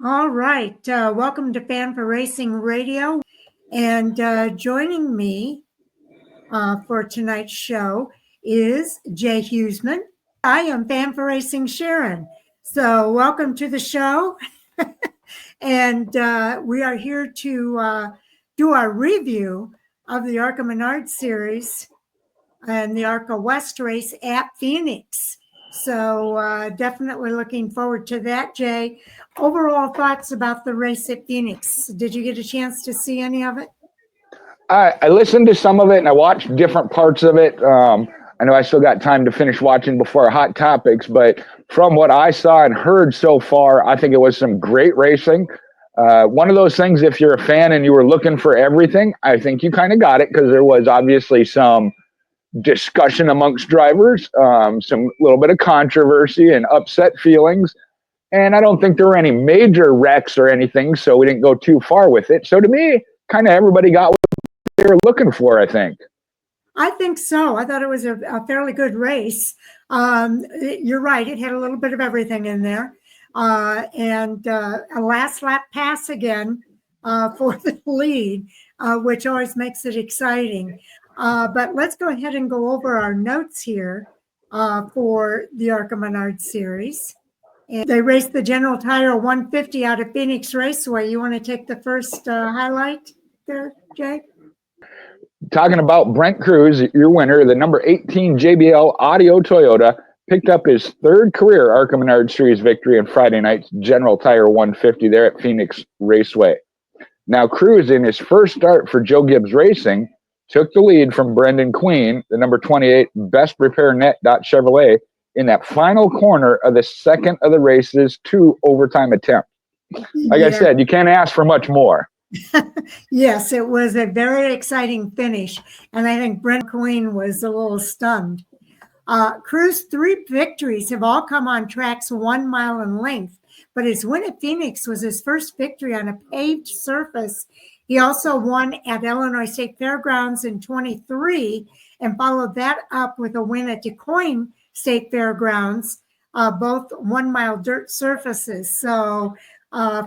All right. Welcome to Fan for Racing Radio. And joining me for tonight's show is Jay Hughesman. I am Fan for Racing Sharon. So welcome to the show. And we are here to do our review of the ARCA Menards series and the ARCA West race at Phoenix. So definitely looking forward to that, Jay. Overall thoughts about the race at Phoenix. Did you get a chance to see any of it? I listened to some of it and I watched different parts of it. I know I still got time to finish watching before Hot Topics, but from what I saw and heard so far, I think it was some great racing. One of those things, if you're a fan and you were looking for everything, I think you kind of got it, because there was obviously some discussion amongst drivers, some little bit of controversy and upset feelings. And I don't think there were any major wrecks or anything, so we didn't go too far with it. So to me, kind of everybody got what they were looking for, I think. I think so. I thought it was a fairly good race. You're right. It had a little bit of everything in there. And a last lap pass again for the lead, which always makes it exciting. But let's go ahead and go over our notes here for the ARCA Menards series. And they raced the General Tire 150 out of Phoenix Raceway. You want to take the first highlight there, Jay? Talking about Brent Cruz, your winner, the number 18 JBL Audio Toyota, picked up his third career ARCA Menards Series victory in Friday night's General Tire 150 there at Phoenix Raceway. Now, Cruz, in his first start for Joe Gibbs Racing, took the lead from Brendan Queen, the number 28 Best Repair Net Chevrolet, in that final corner of the second of the race's 2 overtime attempts. Like I said, you can't ask for much more. Yes, it was a very exciting finish, and I think Brent Queen was a little stunned. Cruz's 3 victories have all come on tracks 1 mile in length, but his win at Phoenix was his first victory on a paved surface. He also won at Illinois State Fairgrounds in 23 and followed that up with a win at DuQuoin State Fairgrounds, both 1 mile dirt surfaces. So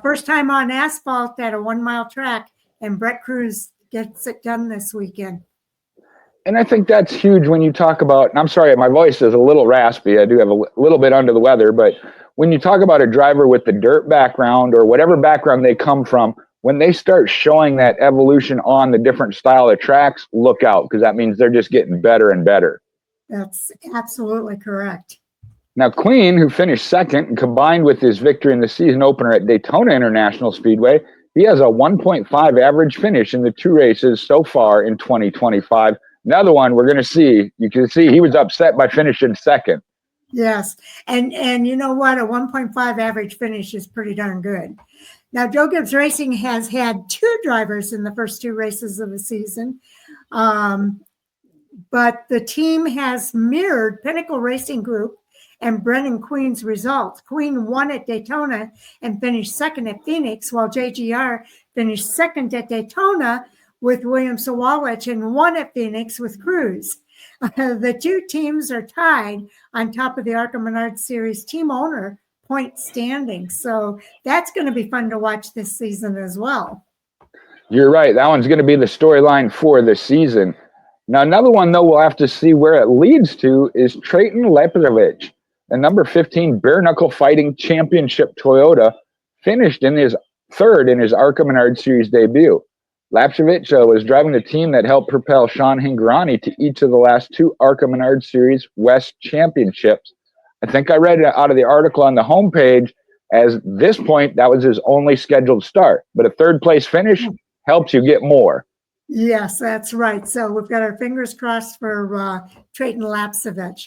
first time on asphalt at a 1 mile track, and Brent Cruz gets it done this weekend. And I think that's huge when you talk about, and I'm sorry, my voice is a little raspy. I do have a little bit under the weather, but when you talk about a driver with the dirt background or whatever background they come from, when they start showing that evolution on the different style of tracks, look out, because that means they're just getting better and better. That's absolutely correct. Now, Queen, who finished second, and combined with his victory in the season opener at Daytona International Speedway, he has a 1.5 average finish in the 2 races so far in 2025. Another one we're going to see. You can see he was upset by finishing second. Yes, and you know what? A 1.5 average finish is pretty darn good. Now, Joe Gibbs Racing has had 2 drivers in the first 2 races of the season, but the team has mirrored Pinnacle Racing Group and Brendan Queen's results. Queen won at Daytona and finished second at Phoenix, while JGR finished second at Daytona with William Sawalich and won at Phoenix with Cruz. The 2 teams are tied on top of the ARCA Menards Series team owner point standing. So that's going to be fun to watch this season as well. You're right. That one's going to be the storyline for the season. Now, another one, though, we'll have to see where it leads to is Trayton Lepovich, the number 15 Bare Knuckle Fighting Championship Toyota, finished in his third in his ARCA Menards Series debut. Lapcevich was driving the team that helped propel Sean Hingorani to each of the last 2 ARCA Menards Series West Championships. I think I read out of the article on the homepage, as this point, that was his only scheduled start. But a 3rd place finish helps you get more. Yes, that's right. So we've got our fingers crossed for Trayton Lapcevich.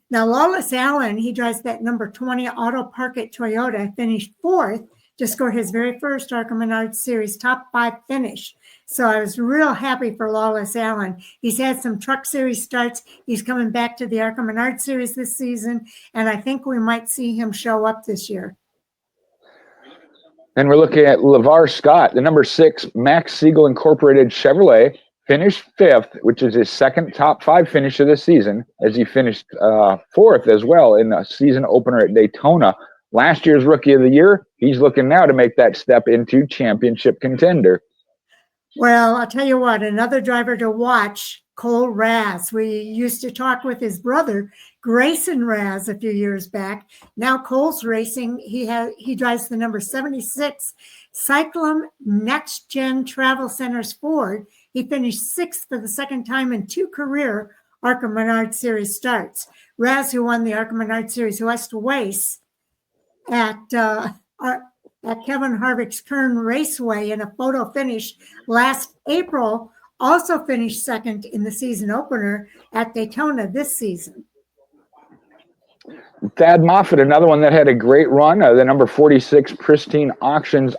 Now, Lawless Allen, he drives that number 20 Auto Parkett Toyota, finished 4th to score his very first ARCA Menards Series top 5 finish. So I was real happy for Lawless Allen. He's had some Truck Series starts. He's coming back to the ARCA Menards Series this season, and I think we might see him show up this year. And we're looking at LeVar Scott, the number 6 Max Siegel Incorporated Chevrolet, finished fifth, which is his second top 5 finish of the season, as he finished fourth as well in the season opener at Daytona. Last year's Rookie of the Year, he's looking now to make that step into championship contender. Well, I'll tell you what, another driver to watch, Cole Raz. We used to talk with his brother, Grayson Raz, a few years back. Now Cole's racing. He drives the number 76 Cyclone Next Gen Travel Centers Ford. He finished 6th for the second time in 2 career ARCA Menards Series starts. Raz, who won the ARCA Menards Series West Race at Kevin Harvick's Kern Raceway in a photo finish last April, also finished second in the season opener at Daytona this season. Thad Moffitt, another one that had a great run, the number 46 Pristine Auctions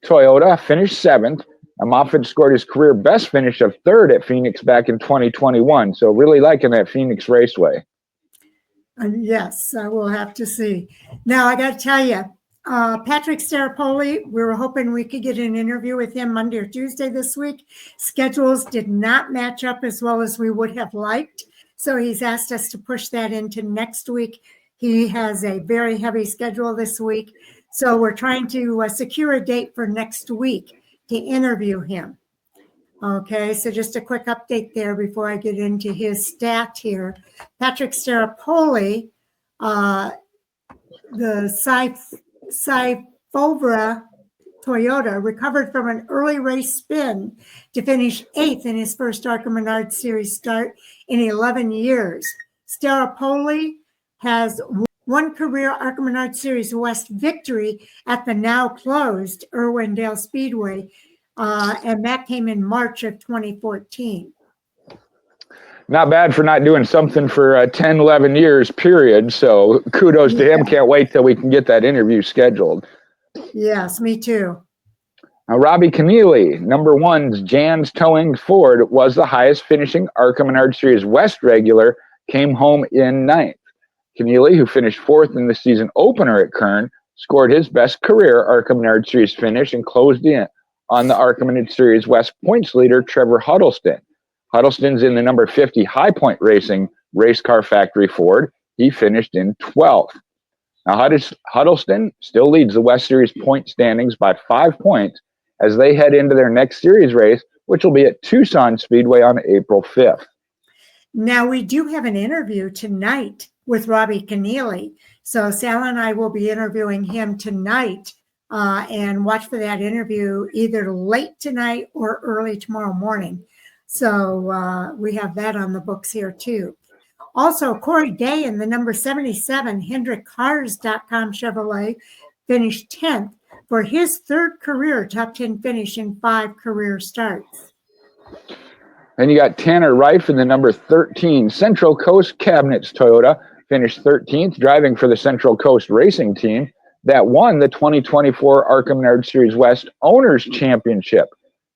Toyota, finished 7th. Moffitt scored his career best finish of 3rd at Phoenix back in 2021. So really liking that Phoenix Raceway. Yes, I will have to see. Now, I got to tell you, Patrick Staropoli, we were hoping we could get an interview with him Monday or Tuesday this week. Schedules did not match up as well as we would have liked. So he's asked us to push that into next week. He has a very heavy schedule this week. So we're trying to secure a date for next week to interview him. Okay, so just a quick update there before I get into his stat here. Patrick Staropoli, the Cyfovra Toyota, recovered from an early race spin to finish 8th in his first ARCA Menards Series start in 11 years. Staropoli has 1 career ARCA Menards Series West victory at the now closed Irwindale Speedway, and that came in March of 2014. Not bad for not doing something for 10, 11 years, period. So kudos to him. Can't wait till we can get that interview scheduled. Yes, me too. Now, Robbie Keneally, number 1's Jan's Towing Ford, was the highest finishing ARCA Menards Series West regular, came home in 9th. Keneally, who finished 4th in the season opener at Kern, scored his best career ARCA Menards Series finish and closed in on the ARCA Menards Series West points leader, Trevor Huddleston. Huddleston's in the number 50 High Point Racing Race Car Factory Ford. He finished in 12th. Now, Huddleston still leads the West Series point standings by 5 points as they head into their next series race, which will be at Tucson Speedway on April 5th. Now, we do have an interview tonight with Robbie Keneally. So Sal and I will be interviewing him tonight, and watch for that interview either late tonight or early tomorrow morning. So we have that on the books here too. Also, Corey Day in the number 77 HendrickCars.com Chevrolet finished 10th for his 3rd career top 10 finish in 5 career starts. Then you got Tanner Reif in the number 13 Central Coast Cabinets Toyota, finished 13th, driving for the Central Coast Racing Team that won the 2024 ARCA Menards Series West Owners Championship.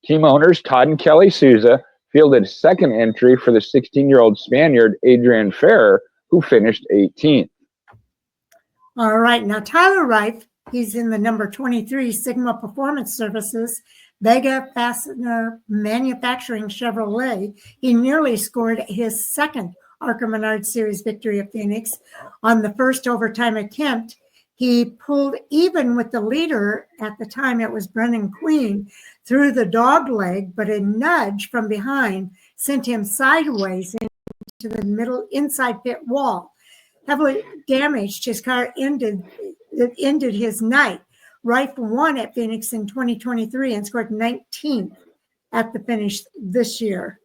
Team owners Todd and Kelly Souza fielded second entry for the 16-year-old Spaniard Adrian Ferrer, who finished 18th. All right, now Tyler Reif, he's in the number 23 Sigma Performance Services Vega Fastener Manufacturing Chevrolet. He nearly scored his 2nd ARCA Menards Series victory at Phoenix. On the first overtime attempt, he pulled even with the leader. At the time, it was Brennan Queen, through the dog leg, but a nudge from behind sent him sideways into the middle inside pit wall. Heavily damaged, his car ended his night. Reif won at Phoenix in 2023 and scored 19th at the finish this year.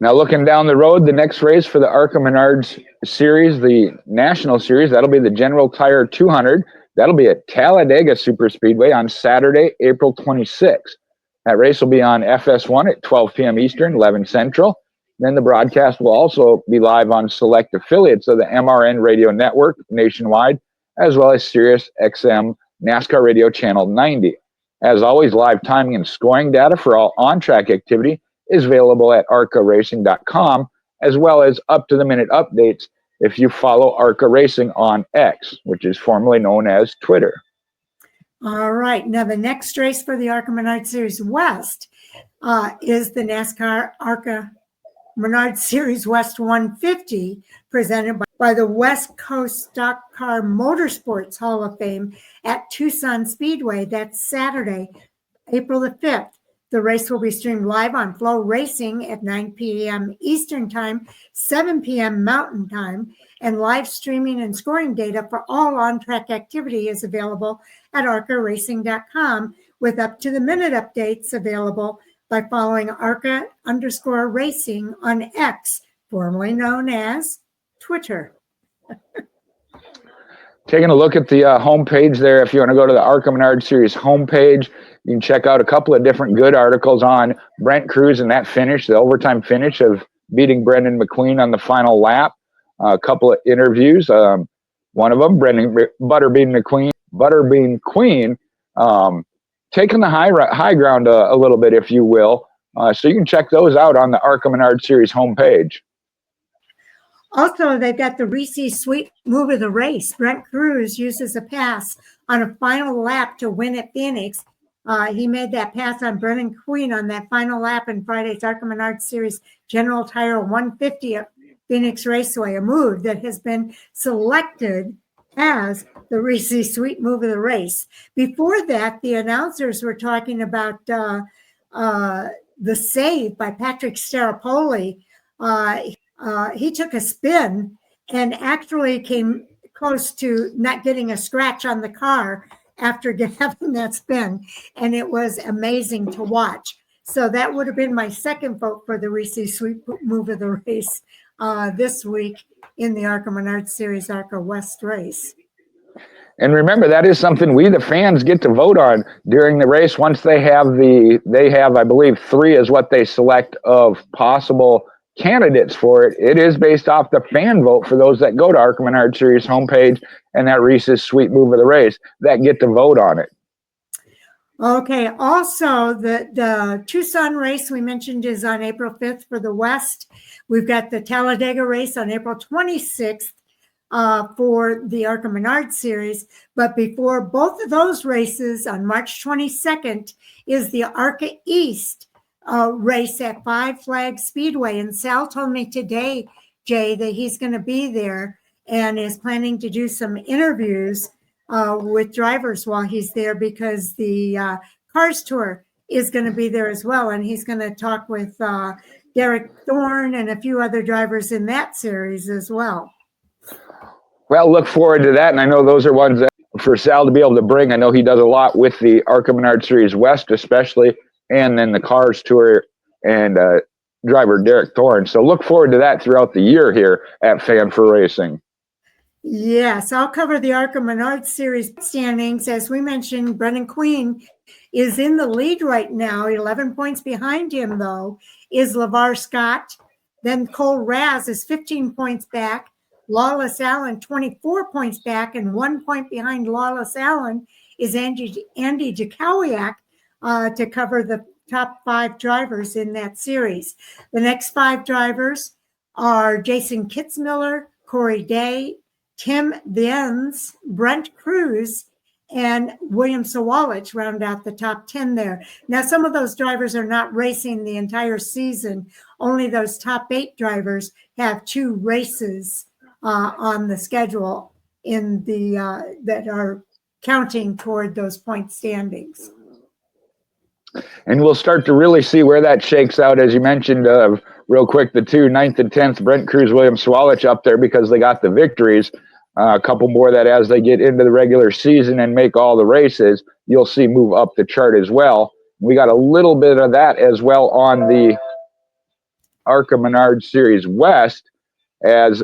Now, looking down the road, the next race for the ARCA Menards Series, the National Series, that'll be the General Tire 200. That'll be at Talladega Superspeedway on Saturday, April 26th. That race will be on FS1 at 12 p.m. Eastern, 11 Central. Then the broadcast will also be live on select affiliates of the MRN Radio Network nationwide, as well as Sirius XM NASCAR Radio Channel 90. As always, live timing and scoring data for all on-track activity is available at arcaracing.com, as well as up-to-the-minute updates if you follow ARCA Racing on X, which is formerly known as Twitter. All right. Now, the next race for the ARCA Menards Series West is the NASCAR ARCA Menards Series West 150, presented by the West Coast Stock Car Motorsports Hall of Fame at Tucson Speedway. That's Saturday, April the 5th. The race will be streamed live on Flow Racing at 9 p.m. Eastern Time, 7 p.m. Mountain Time, and live streaming and scoring data for all on-track activity is available at arcaracing.com, with up-to-the-minute updates available by following ARCA_racing on X, formerly known as Twitter. Taking a look at the homepage there, if you want to go to the ARCA Menards Series homepage, you can check out a couple of different good articles on Brent Cruz and that finish, the overtime finish of beating Brendan McQueen on the final lap. A couple of interviews. One of them, Butterbean Queen, taking the high ground a little bit, if you will. So you can check those out on the ARCA Menards Series homepage. Also, they've got the Reese's Sweet Move of the Race. Brent Cruz uses a pass on a final lap to win at Phoenix. He made that pass on Brendan McQueen on that final lap in Friday's ARCA Menards Series General Tire 150 at Phoenix Raceway, a move that has been selected as the Reese's Sweet Move of the Race. Before that, the announcers were talking about the save by Patrick Staropoli. He took a spin and actually came close to not getting a scratch on the car after having that spin. And it was amazing to watch. So that would have been my second vote for the Reese's Sweet Move of the Race this week in the ARCA Menards Series ARCA West race. And remember, that is something we, the fans, get to vote on during the race. Once they have, I believe, 3 is what they select of possible candidates for it. It is based off the fan vote for those that go to ARCA Menards Series homepage and that Reese's Sweet Move of the Race that get to vote on it. Okay. Also, the Tucson race we mentioned is on April 5th for the West. We've got the Talladega race on April 26th for the ARCA Menards Series. But before both of those races, on March 22nd, is the ARCA East race at Five Flags Speedway. And Sal told me today, Jay, that he's going to be there and is planning to do some interviews with drivers while he's there, because the Cars Tour is going to be there as well. And he's going to talk with Derek Thorne and a few other drivers in that series as well. Well, look forward to that. And I know those are ones that for Sal to be able to bring. I know he does a lot with the ARCA Menards Series West, especially, and then the Cars Tour and driver Derek Thorne. So look forward to that throughout the year here at Fan for Racing. Yes, I'll cover the ARCA Menards Series standings. As we mentioned, Brendan McQueen is in the lead right now. 11 points behind him, though, is LeVar Scott. Then Cole Raz is 15 points back. Lawless Allen, 24 points back, and 1 point behind Lawless Allen is Andy Jakowiak to cover the top 5 drivers in that series. The next 5 drivers are Jason Kitzmiller, Corey Day, Tim Viennes, Brent Cruz, and William Sawalich round out the top 10 there. Now, some of those drivers are not racing the entire season. Only those top 8 drivers have 2 races on the schedule in the that are counting toward those point standings. And we'll start to really see where that shakes out. As you mentioned, real quick, the 2 9th and 10th, Brent Cruz, William Sawalich up there because they got the victories. A couple more that as they get into the regular season and make all the races, you'll see move up the chart as well. We got a little bit of that as well on the ARCA Menards Series West. As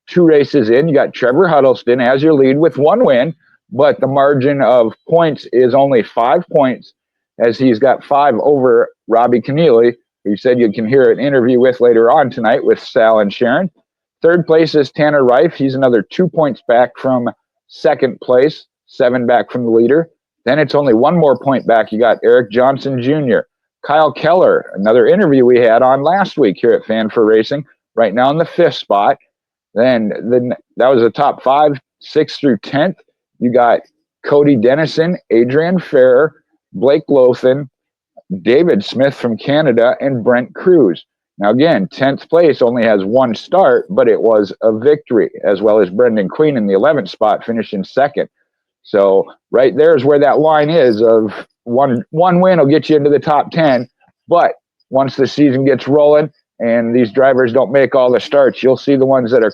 2 races in, you got Trevor Huddleston as your lead with 1 win, but the margin of points is only 5 points, as he's got 5 over Robbie Keneally, who you said you can hear an interview with later on tonight with Sal and Sharon. 3rd place is Tanner Reif. He's another 2 points back from 2nd place, 7 back from the leader. Then it's only 1 more point back. You got Eric Johnson Jr., Kyle Keller, another interview we had on last week here at Fan for Racing, right now in the 5th spot. Then that was the top 5, 6th through 10th. You got Cody Dennison, Adrian Farrer, Blake Lothan, David Smith from Canada, and Brent Cruz. Now, again, 10th place only has one start, but it was a victory, as well as Brendan Queen in the 11th spot, finishing second. So right there is where that line is of one win will get you into the top 10. But once the season gets rolling and these drivers don't make all the starts, you'll see the ones that are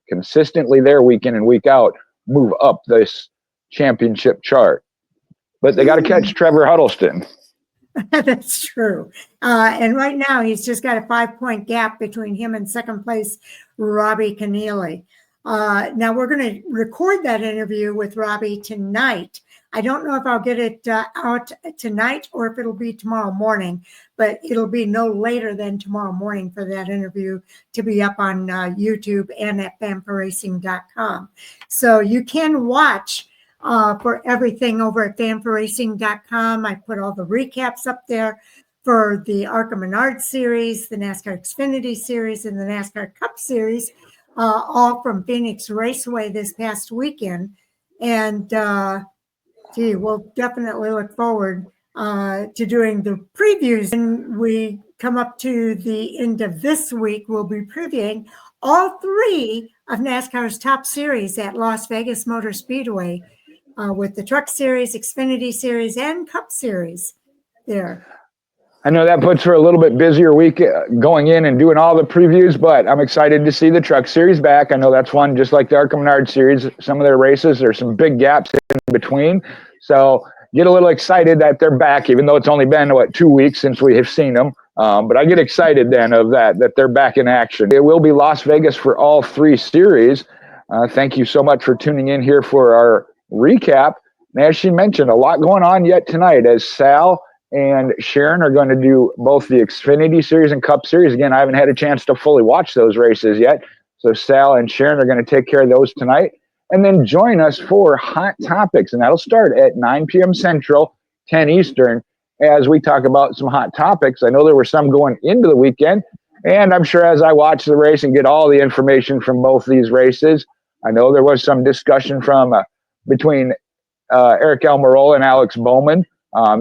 consistently there week in and week out move up this championship chart. But they got to catch Trevor Huddleston. That's true. And right now, he's just got a 5-point gap between him and second place, Robbie Keneally. Now, we're going to record that interview with Robbie tonight. I don't know if I'll get it out tonight or if it'll be tomorrow morning, but it'll be no later than tomorrow morning for that interview to be up on YouTube and at fanforracing.com. So you can watch for everything over at fanforracing.com. I put all the recaps up there for the ARCA Menards series, the NASCAR Xfinity series, and the NASCAR Cup series, all from Phoenix Raceway this past weekend. And we'll definitely look forward to doing the previews. When we come up to the end of this week, we'll be previewing all three of NASCAR's top series at Las Vegas Motor Speedway, with the Truck Series, Xfinity Series, and Cup Series there. I know that puts her a little bit busier week going in and doing all the previews, but I'm excited to see the Truck Series back. I know that's one just like the ARCA Menards series. Some of their races, there's some big gaps in between. So get a little excited that they're back, even though it's only been, 2 weeks since we have seen them. But I get excited then of that they're back in action. It will be Las Vegas for all three series. Thank you so much for tuning in here for our recap. And as she mentioned, a lot going on yet tonight as Sal and Sharon are going to do both the Xfinity Series and Cup Series. Again, I haven't had a chance to fully watch those races yet. So Sal and Sharon are going to take care of those tonight. And then join us for Hot Topics. And that'll start at 9 p.m. Central, 10 Eastern, as we talk about some hot topics. I know there were some going into the weekend. And I'm sure as I watch the race and get all the information from both these races, I know there was some discussion from between Eric Almirola and Alex Bowman.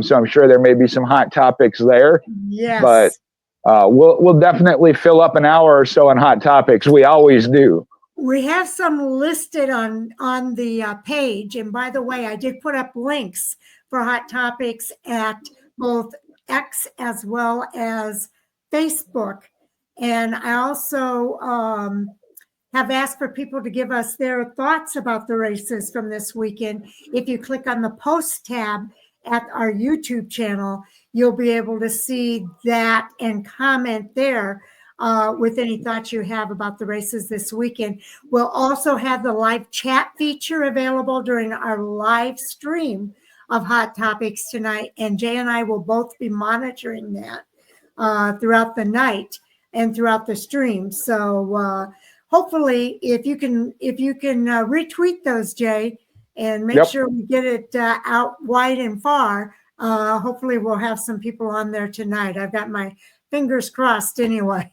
So I'm sure there may be some hot topics there. Yes. But we'll definitely fill up an hour or so on hot topics. We always do. We have some listed on the page. And by the way, I did put up links for hot topics at both X as well as Facebook. And I also have asked for people to give us their thoughts about the races from this weekend. If you click on the post tab at our YouTube channel, you'll be able to see that and comment there with any thoughts you have about the races this weekend. We'll also have the live chat feature available during our live stream of Hot Topics tonight, and Jay and I will both be monitoring that throughout the night and throughout the stream. So hopefully, if you can retweet those, Jay, and make sure we get it out wide and far. Hopefully, we'll have some people on there tonight. I've got my fingers crossed anyway.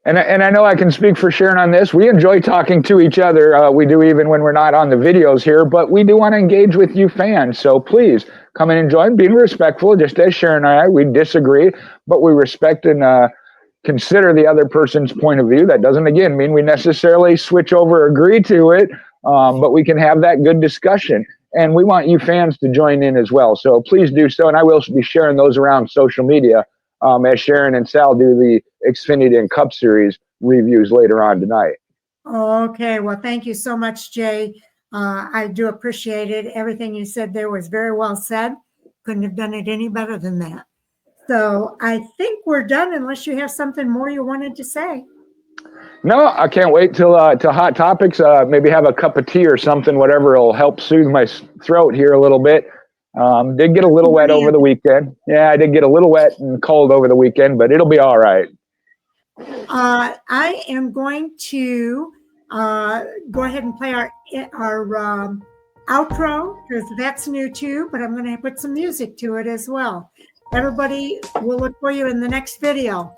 And I know I can speak for Sharon on this. We enjoy talking to each other. We do even when we're not on the videos here, but we do want to engage with you fans. So please come in and join, being respectful, just as Sharon and I, we disagree, but we respect and consider the other person's point of view. That doesn't, again, mean we necessarily switch over or agree to it, but we can have that good discussion. And we want you fans to join in as well. So please do so. And I will be sharing those around social media as Sharon and Sal do the Xfinity and Cup Series reviews later on tonight. Okay. Well, thank you so much, Jay. I do appreciate it. Everything you said there was very well said. Couldn't have done it any better than that. So I think we're done unless you have something more you wanted to say. No, I can't wait till Hot Topics. Maybe have a cup of tea or something, whatever will help soothe my throat here a little bit. Did get a little wet over the weekend. Yeah, I did get a little wet and cold over the weekend, but it'll be all right. I am going to go ahead and play our outro, because that's new too, but I'm going to put some music to it as well. Everybody, we'll look for you in the next video.